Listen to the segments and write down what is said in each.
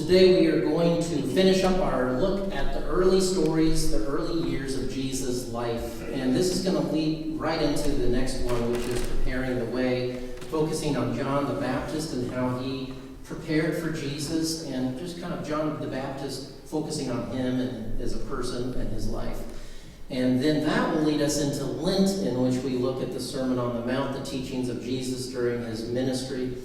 Today we are going to finish up our look at the early stories, the early years of Jesus' life. And this is going to lead right into the next one, which is preparing the way, focusing on John the Baptist and how he prepared for Jesus, and just kind of John the Baptist focusing on him and as a person and his life. And then that will lead us into Lent, in which we look at the Sermon on the Mount, the teachings of Jesus during his ministry.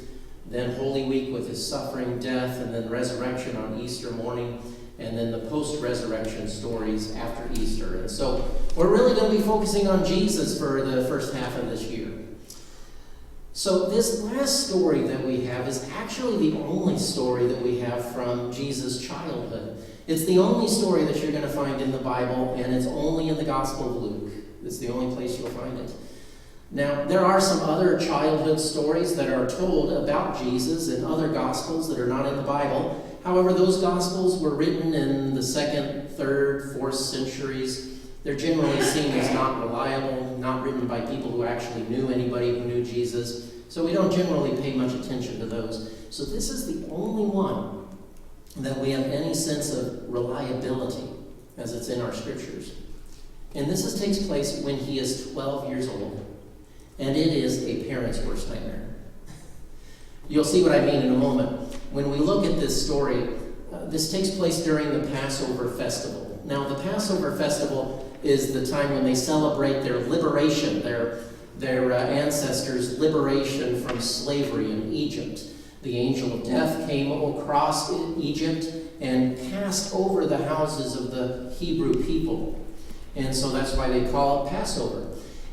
Then Holy Week with his suffering, death, and then resurrection on Easter morning, and then the post-resurrection stories after Easter. And so we're really going to be focusing on Jesus for the first half of this year. So this last story that we have is actually the only story that we have from Jesus' childhood. It's the only story that you're going to find in the Bible, and it's only in the Gospel of Luke. It's the only place you'll find it. Now, there are some other childhood stories that are told about Jesus in other Gospels that are not in the Bible. However, those Gospels were written in the 2nd, 3rd, 4th centuries. They're generally seen as not reliable, not written by people who actually knew anybody who knew Jesus. So we don't generally pay much attention to those. So this is the only one that we have any sense of reliability as it's in our scriptures. And this takes place when he is 12 years old. And it is a parent's worst nightmare. You'll see what I mean in a moment. When we look at this story, this takes place during the Passover festival. Now, the Passover festival is the time when they celebrate their liberation, their ancestors' liberation from slavery in Egypt. The angel of death came across Egypt and passed over the houses of the Hebrew people. And so that's why they call it Passover.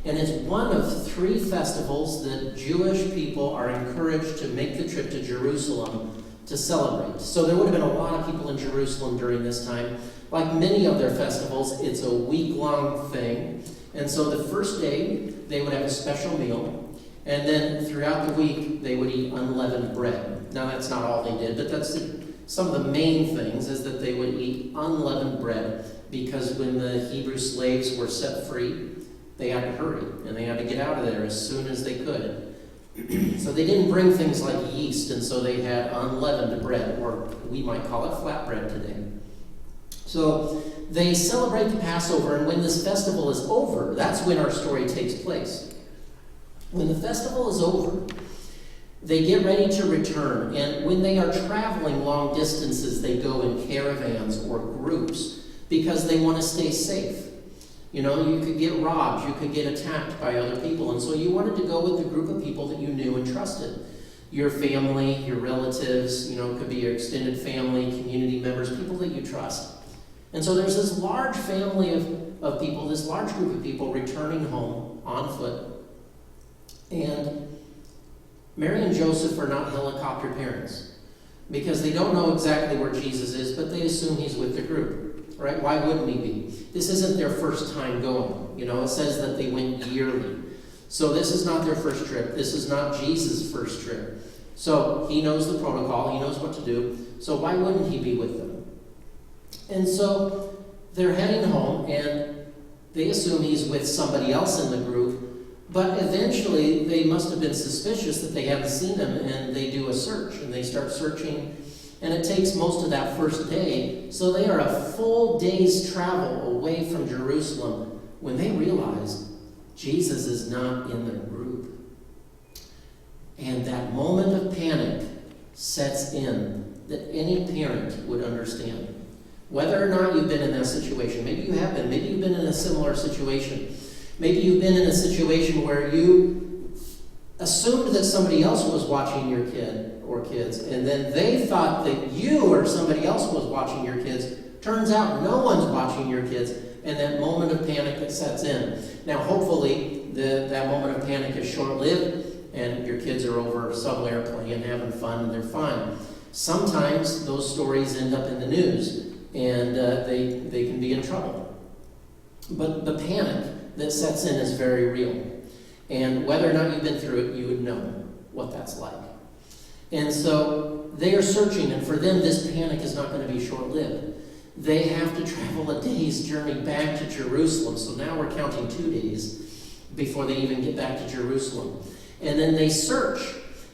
And it's one of 3 festivals that Jewish people are encouraged to make the trip to Jerusalem to celebrate. So there would have been a lot of people in Jerusalem during this time. Like many of their festivals, it's a week-long thing. And so the first day, they would have a special meal. And then throughout the week, they would eat unleavened bread. Now, that's not all they did, but that's some of the main things, is that they would eat unleavened bread. Because when the Hebrew slaves were set free, they had to hurry, and they had to get out of there as soon as they could. So they didn't bring things like yeast, and so they had unleavened bread, or we might call it flatbread today. So they celebrate the Passover, and when this festival is over, that's when our story takes place. When the festival is over, they get ready to return, and when they are traveling long distances, they go in caravans or groups because they want to stay safe. You know, you could get robbed, you could get attacked by other people, and so you wanted to go with a group of people that you knew and trusted. Your family, your relatives, it could be your extended family, community members, people that you trust. And so there's this large family of people, this large group of people returning home on foot. And Mary and Joseph are not helicopter parents because they don't know exactly where Jesus is, but they assume he's with the group. Right? Why wouldn't he be? This isn't their first time going. It says that they went yearly. So this is not their first trip. This is not Jesus' first trip. So he knows the protocol. He knows what to do. So why wouldn't he be with them? And so they're heading home, and they assume he's with somebody else in the group. But eventually, they must have been suspicious that they haven't seen him, and they do a search, and they start searching. And it takes most of that first day. So they are a full day's travel away from Jerusalem when they realize Jesus is not in the group. And that moment of panic sets in that any parent would understand. Whether or not you've been in that situation. Maybe you have been. Maybe you've been in a similar situation. Maybe you've been in a situation where you assumed that somebody else was watching your kid or kids, and then they thought that you or somebody else was watching your kids. Turns out no one's watching your kids, and that moment of panic that sets in. Now, hopefully, that moment of panic is short-lived, and your kids are over somewhere playing, having fun, and they're fine. Sometimes those stories end up in the news, and they can be in trouble. But the panic that sets in is very real. And whether or not you've been through it, you would know what that's like. And so they are searching, and for them, this panic is not going to be short-lived. They have to travel a day's journey back to Jerusalem. So now we're counting 2 days before they even get back to Jerusalem. And then they search.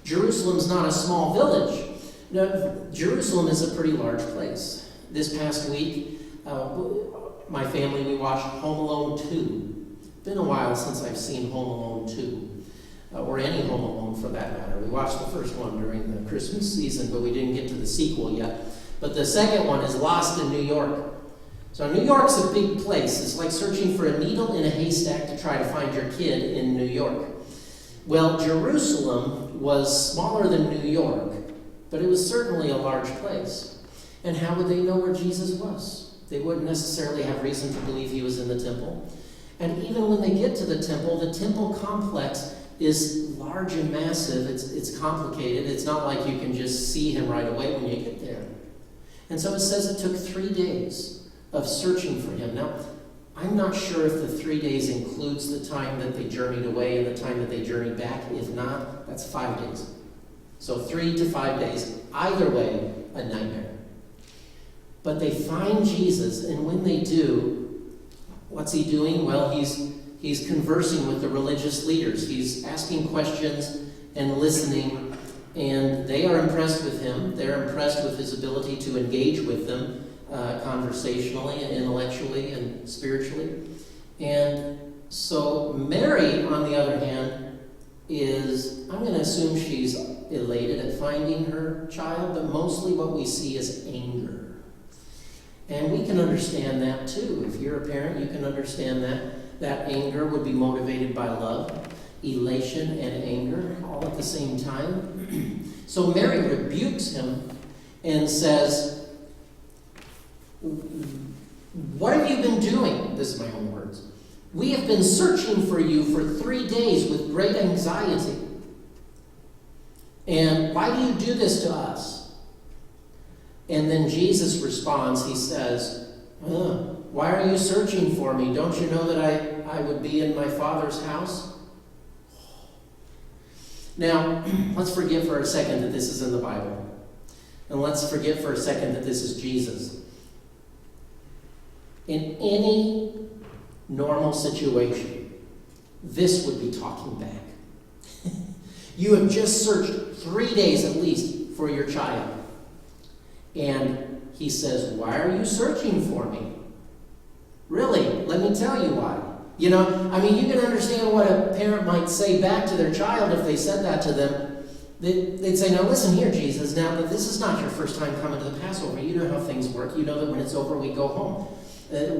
Jerusalem's not a small village. Now, Jerusalem is a pretty large place. This past week, my family, we watched Home Alone 2. It's been a while since I've seen Home Alone 2, or any Home Alone for that matter. We watched the first one during the Christmas season, but we didn't get to the sequel yet. But the second one is Lost in New York. So New York's a big place. It's like searching for a needle in a haystack to try to find your kid in New York. Well, Jerusalem was smaller than New York, but it was certainly a large place. And how would they know where Jesus was? They wouldn't necessarily have reason to believe he was in the temple. And even when they get to the temple complex is large and massive. It's complicated. It's not like you can just see him right away when you get there. And so it says it took 3 days of searching for him. Now, I'm not sure if the 3 days includes the time that they journeyed away and the time that they journeyed back. If not, that's 5 days. So 3 to 5 days. Either way, a nightmare. But they find Jesus, and when they do, what's he doing? Well, he's conversing with the religious leaders. He's asking questions and listening, and they are impressed with him. They're impressed with his ability to engage with them conversationally and intellectually and spiritually. And so Mary, on the other hand, is, I'm going to assume she's elated at finding her child, but mostly what we see is anger. And we can understand that too. If you're a parent, you can understand that. That anger would be motivated by love, elation and anger all at the same time. So Mary rebukes him and says, "What have you been doing?" This is my own words. "We have been searching for you for 3 days with great anxiety. And why do you do this to us?" And then Jesus responds. He says, "Why are you searching for me? Don't you know that I would be in my Father's house?" Now, let's forget for a second that this is in the Bible. And let's forget for a second that this is Jesus. In any normal situation, this would be talking back. You have just searched 3 days at least for your child. And he says, "Why are you searching for me?" Really, let me tell you why. You can understand what a parent might say back to their child if they said that to them. They'd say, "Now listen here, Jesus, now that this is not your first time coming to the Passover. You know how things work. You know that when it's over, we go home.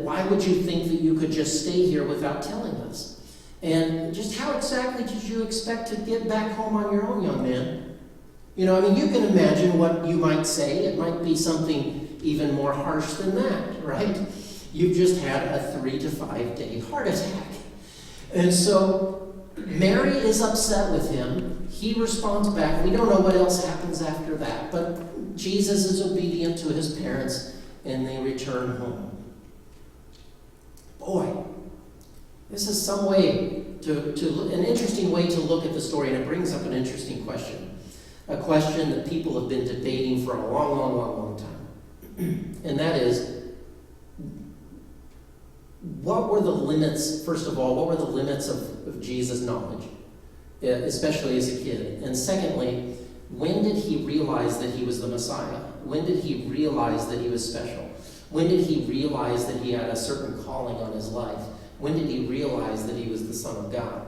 Why would you think that you could just stay here without telling us? And just how exactly did you expect to get back home on your own, young man?" You can imagine what you might say. It might be something even more harsh than that, right? You've just had a 3 to 5 day heart attack. And so Mary is upset with him. He responds back. We don't know what else happens after that, but Jesus is obedient to his parents, and they return home. Boy, this is some way an interesting way to look at the story, and it brings up an interesting question. A question that people have been debating for a long time. And that is, what were the limits, first of all, what were the limits of Jesus' knowledge, especially as a kid? And secondly, when did he realize that he was the Messiah? When did he realize that he was special? When did he realize that he had a certain calling on his life? When did he realize that he was the Son of God?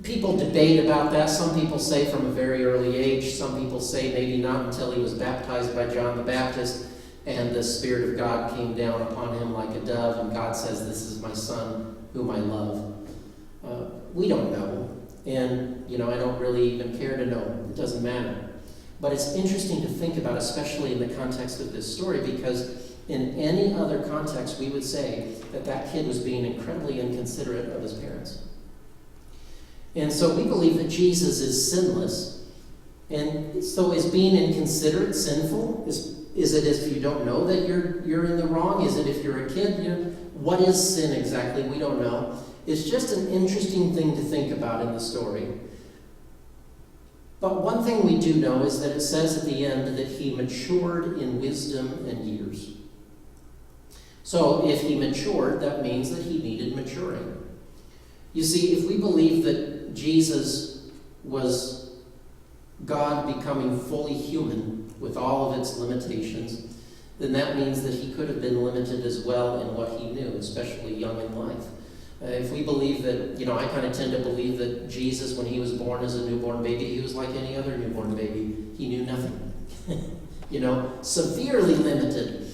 People debate about that. Some people say from a very early age. Some people say maybe not until he was baptized by John the Baptist and the Spirit of God came down upon him like a dove, and God says, "This is my Son whom I love." We don't know. And, I don't really even care to know. It doesn't matter. But it's interesting to think about, especially in the context of this story, because in any other context, we would say that kid was being incredibly inconsiderate of his parents. And so we believe that Jesus is sinless. And so is being inconsiderate sinful? Is it if you don't know that you're in the wrong? Is it if you're a kid? What is sin exactly? We don't know. It's just an interesting thing to think about in the story. But one thing we do know is that it says at the end that he matured in wisdom and years. So if he matured, that means that he needed maturing. You see, if we believe that Jesus was God becoming fully human with all of its limitations, then that means that he could have been limited as well in what he knew, especially young in life. If we believe that, I kind of tend to believe that Jesus, when he was born as a newborn baby, he was like any other newborn baby. He knew nothing. Severely limited.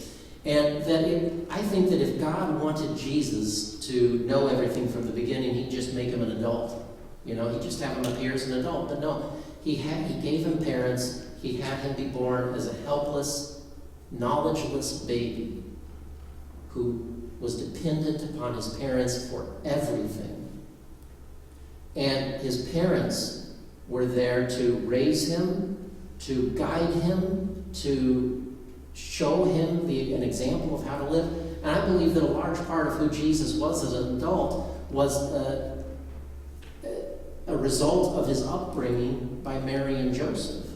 And I think that if God wanted Jesus to know everything from the beginning, he'd just make him an adult. He'd just have him appear as an adult. But no, he gave him parents. He had him be born as a helpless, knowledgeless baby who was dependent upon his parents for everything. And his parents were there to raise him, to guide him, to show him an example of how to live. And I believe that a large part of who Jesus was as an adult was a result of his upbringing by Mary and Joseph.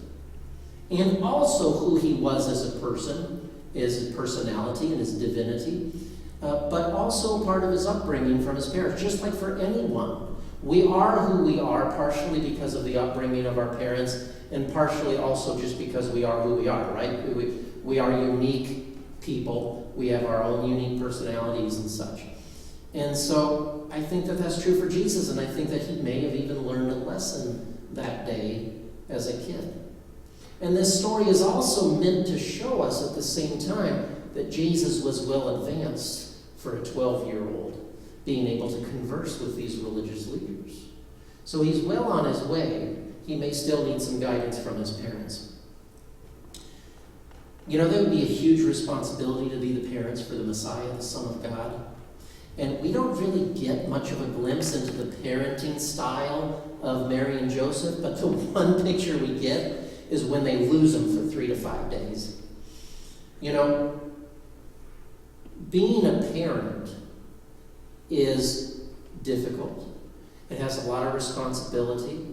And also who he was as a person, his personality and his divinity, but also part of his upbringing from his parents, just like for anyone. We are who we are partially because of the upbringing of our parents, and partially also just because we are who we are, right? We are unique people. We have our own unique personalities and such. And so I think that that's true for Jesus, and I think that he may have even learned a lesson that day as a kid. And this story is also meant to show us at the same time that Jesus was well advanced for a 12-year-old, being able to converse with these religious leaders. So he's well on his way. He may still need some guidance from his parents. That would be a huge responsibility to be the parents for the Messiah, the Son of God. And we don't really get much of a glimpse into the parenting style of Mary and Joseph, but the one picture we get is when they lose him for 3 to 5 days. Being a parent is difficult. It has a lot of responsibility.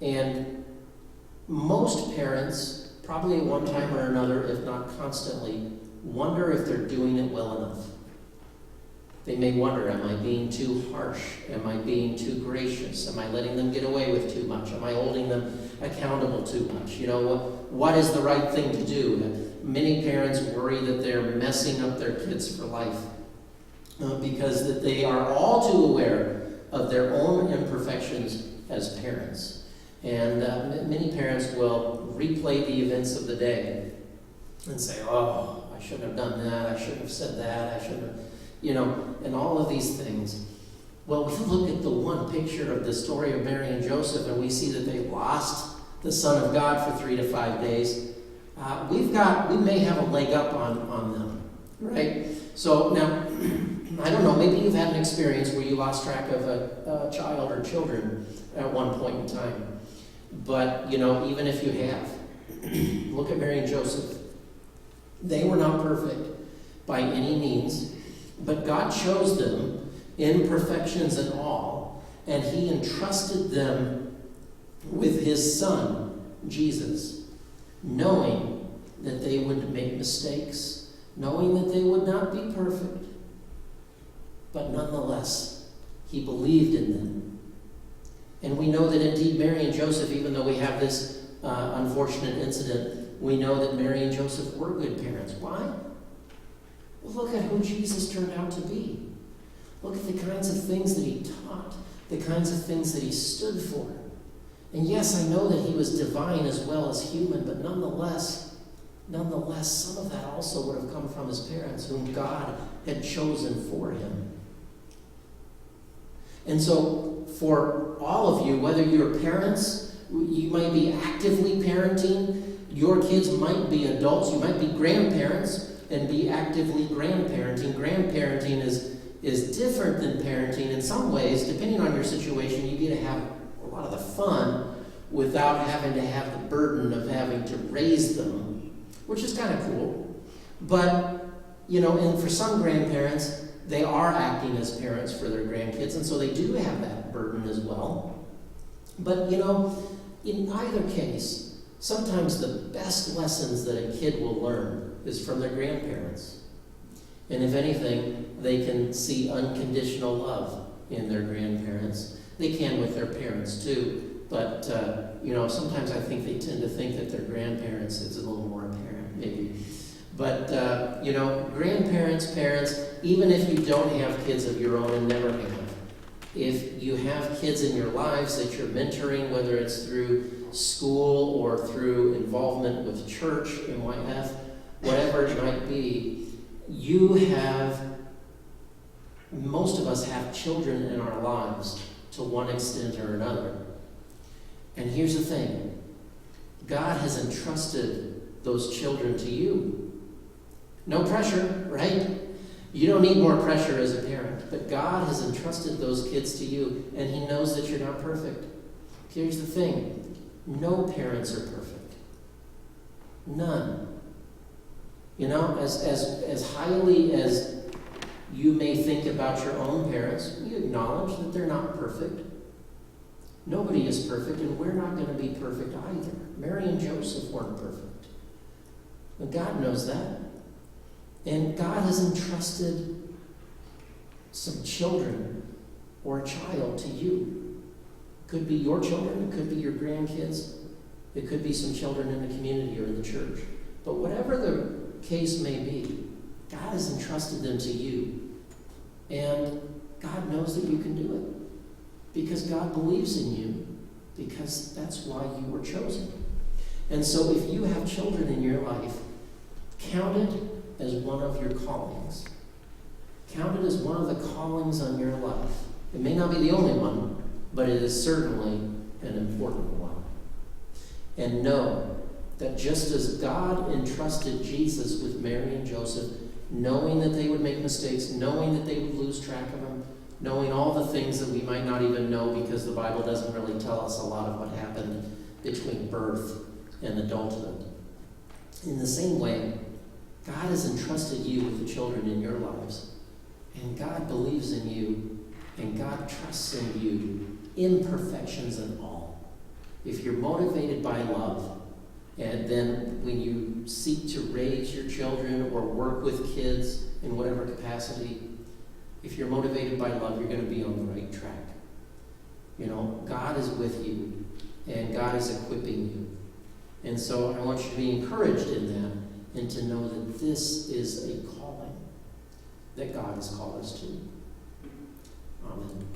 And most parents, probably at one time or another, if not constantly, wonder if they're doing it well enough. They may wonder, am I being too harsh? Am I being too gracious? Am I letting them get away with too much? Am I holding them accountable too much? What is the right thing to do? Many parents worry that they're messing up their kids for life because that they are all too aware of their own imperfections as parents. And many parents will replay the events of the day and say, oh, I shouldn't have done that, I shouldn't have said that, I shouldn't have, and all of these things. Well, we look at the one picture of the story of Mary and Joseph, and we see that they lost the Son of God for 3 to 5 days. We may have a leg up on them, right? So now, I don't know, maybe you've had an experience where you lost track of a child or children at one point in time. But, even if you have, look at Mary and Joseph. They were not perfect by any means, but God chose them, imperfections and all, and he entrusted them with his Son, Jesus, knowing that they would make mistakes, knowing that they would not be perfect. But nonetheless, he believed in them. And we know that indeed Mary and Joseph, even though we have this unfortunate incident, we know that Mary and Joseph were good parents. Why? Well, look at who Jesus turned out to be. Look at the kinds of things that he taught, the kinds of things that he stood for. And yes, I know that he was divine as well as human, but nonetheless, some of that also would have come from his parents, whom God had chosen for him. And so, for all of you, whether you're parents, you might be actively parenting, your kids might be adults, you might be grandparents and be actively grandparenting. Grandparenting is different than parenting in some ways. Depending on your situation, you get to have a lot of the fun without having to have the burden of having to raise them, which is kind of cool. But, and for some grandparents, they are acting as parents for their grandkids, and so they do have that burden as well. But, in either case, sometimes the best lessons that a kid will learn is from their grandparents. And if anything, they can see unconditional love in their grandparents. They can with their parents too. but, sometimes I think they tend to think that their grandparents, it's a little more apparent, maybe. But, grandparents, parents, even if you don't have kids of your own and never have, if you have kids in your lives that you're mentoring, whether it's through school or through involvement with church and whatever it might be, most of us have children in our lives to one extent or another. And here's the thing, God has entrusted those children to you. No pressure, right? You don't need more pressure as a parent, but God has entrusted those kids to you, and He knows that you're not perfect. Here's the thing, no parents are perfect. None. As highly as you may think about your own parents, you acknowledge that they're not perfect. Nobody is perfect, and we're not going to be perfect either. Mary and Joseph weren't perfect. But God knows that. And God has entrusted some children or a child to you. It could be your children, it could be your grandkids, it could be some children in the community or in the church. But whatever the case may be, God has entrusted them to you. And God knows that you can do it. Because God believes in you. Because that's why you were chosen. And so if you have children in your life, count it as one of your callings. Count it as one of the callings on your life. It may not be the only one, but it is certainly an important one. And know that just as God entrusted Jesus with Mary and Joseph, knowing that they would make mistakes, knowing that they would lose track of Him, knowing all the things that we might not even know because the Bible doesn't really tell us a lot of what happened between birth and adulthood. In the same way, God has entrusted you with the children in your lives, and God believes in you, and God trusts in you, imperfections and all. If you're motivated by love, and then when you seek to raise your children or work with kids in whatever capacity, if you're motivated by love, you're going to be on the right track. God is with you, and God is equipping you. And so I want you to be encouraged in that, and to know that this is a calling that God has called us to. Amen.